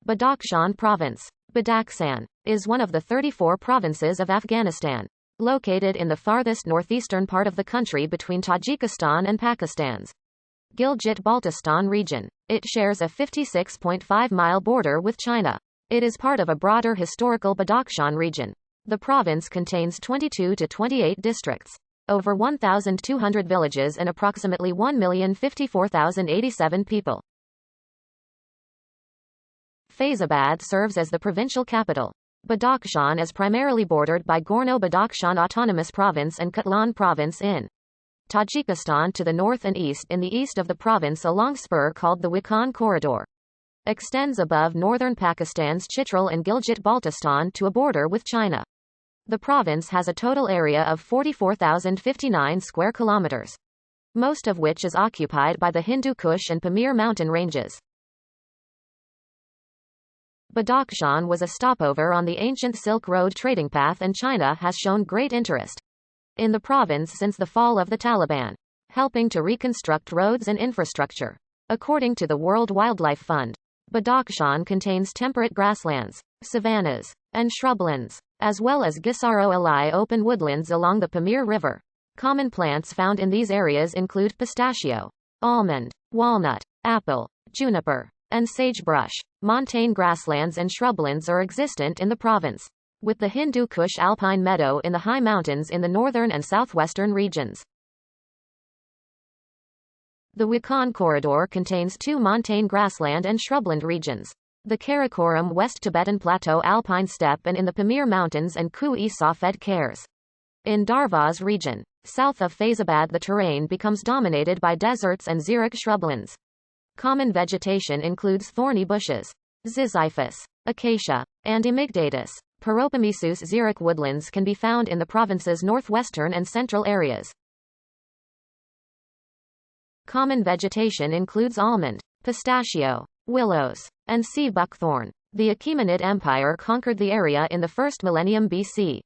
Badakhshan Province. Badakhshan is one of the 34 provinces of Afghanistan, located in the farthest northeastern part of the country between Tajikistan and Pakistan's Gilgit-Baltistan region. It shares a 56.5-mile border with China. It is part of a broader historical Badakhshan region. The province contains 22 to 28 districts, over 1,200 villages and approximately 1,054,087 people. Faizabad serves as the provincial capital. Badakhshan is primarily bordered by Gorno-Badakhshan Autonomous Province and Kutlan Province in Tajikistan to the north and east. In the east of the province, a long spur called the Wakhan Corridor extends above northern Pakistan's Chitral and Gilgit-Baltistan to a border with China. The province has a total area of 44,059 square kilometers, most of which is occupied by the Hindu Kush and Pamir mountain ranges. Badakhshan was a stopover on the ancient Silk Road trading path, and China has shown great interest in the province since the fall of the Taliban, helping to reconstruct roads and infrastructure. According to the World Wildlife Fund, Badakhshan contains temperate grasslands, savannas, and shrublands, as well as Gisaro-Alai open woodlands along the Pamir River. Common plants found in these areas include pistachio, almond, walnut, apple, juniper, and sagebrush. Montane grasslands and shrublands are existent in the province, with the Hindu Kush alpine meadow in the high mountains in the northern and southwestern regions. The Wakhan Corridor contains two montane grassland and shrubland regions: the Karakoram West Tibetan Plateau alpine steppe, and in the Pamir Mountains and Ku-e-Safed Kares. In Darvaz region, south of Faizabad, the terrain becomes dominated by deserts and xeric shrublands. Common vegetation includes thorny bushes, ziziphus, acacia, and amygdatus. Paropamisus xeric woodlands can be found in the province's northwestern and central areas. Common vegetation includes almond, pistachio, willows, and sea buckthorn. The Achaemenid Empire conquered the area in the 1st millennium BC.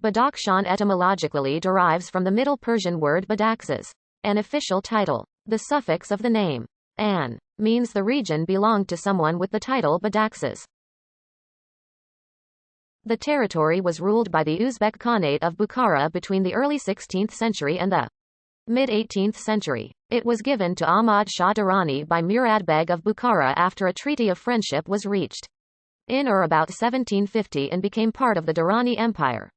Badakhshan etymologically derives from the Middle Persian word Badakhsas, an official title. The suffix of the name an means the region belonged to someone with the title Badakhsas. The territory was ruled by the Uzbek Khanate of Bukhara between the early 16th century and the mid-18th century. It was given to Ahmad Shah Durrani by Murad Beg of Bukhara after a treaty of friendship was reached in or about 1750 and became part of the Durrani Empire.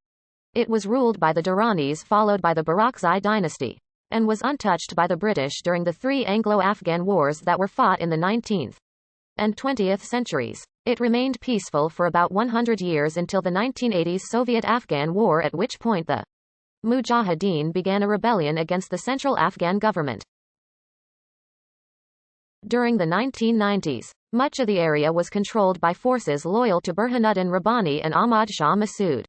It was ruled by the Durranis, followed by the Barakzai dynasty, and was untouched by the British during the three Anglo-Afghan wars that were fought in the 19th and 20th centuries. It remained peaceful for about 100 years until the 1980s Soviet-Afghan War, at which point the Mujahideen began a rebellion against the central Afghan government. During the 1990s, much of the area was controlled by forces loyal to Burhanuddin Rabbani and Ahmad Shah Massoud,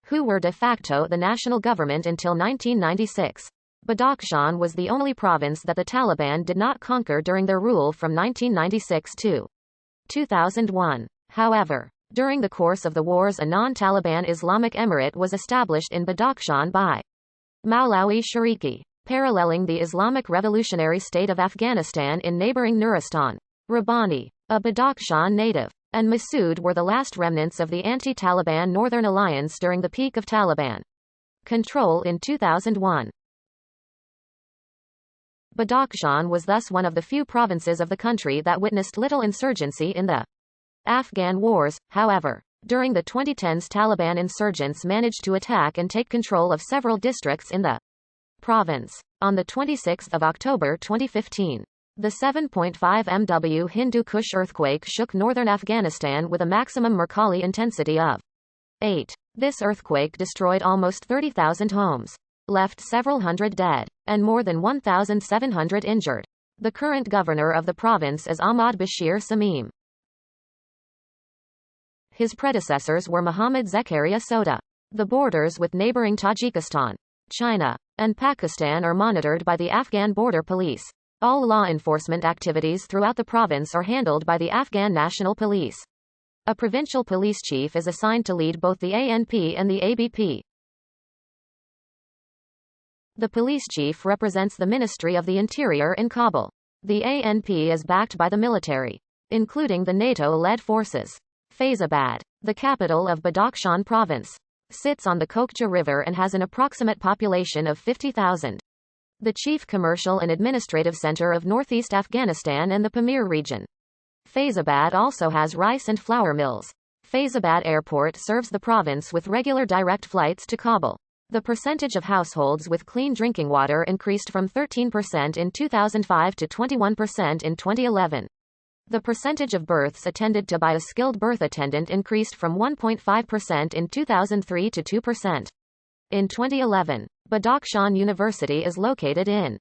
who were de facto the national government until 1996. Badakhshan was the only province that the Taliban did not conquer during their rule from 1996 to 2001. However, during the course of the wars, a non-Taliban Islamic Emirate was established in Badakhshan by Maulawi Shariki, paralleling the Islamic Revolutionary State of Afghanistan in neighboring Nuristan. Rabbani, a Badakhshan native, and Massoud were the last remnants of the anti-Taliban Northern Alliance during the peak of Taliban control in 2001. Badakhshan was thus one of the few provinces of the country that witnessed little insurgency in the Afghan wars. However, during the 2010s, Taliban insurgents managed to attack and take control of several districts in the province. On the 26th of October 2015, the 7.5 MW Hindu Kush earthquake shook northern Afghanistan with a maximum Mercalli intensity of 8. This earthquake destroyed almost 30,000 homes, left several hundred dead, and more than 1,700 injured. The current governor of the province is Ahmad Bashir Samim. His predecessors were Muhammad Zakaria Soda. The borders with neighboring Tajikistan, China, and Pakistan are monitored by the Afghan Border Police. All law enforcement activities throughout the province are handled by the Afghan National Police. A provincial police chief is assigned to lead both the ANP and the ABP. The police chief represents the Ministry of the Interior in Kabul. The ANP is backed by the military. including the NATO-led forces. Faizabad, the capital of Badakhshan Province, sits on the Kokja River and has an approximate population of 50,000. The chief commercial and administrative center of northeast Afghanistan and the Pamir region. Faizabad also has rice and flour mills. Faizabad Airport serves the province with regular direct flights to Kabul. The percentage of households with clean drinking water increased from 13% in 2005 to 21% in 2011. The percentage of births attended to by a skilled birth attendant increased from 1.5% in 2003 to 2%. In 2011, Badakhshan University is located in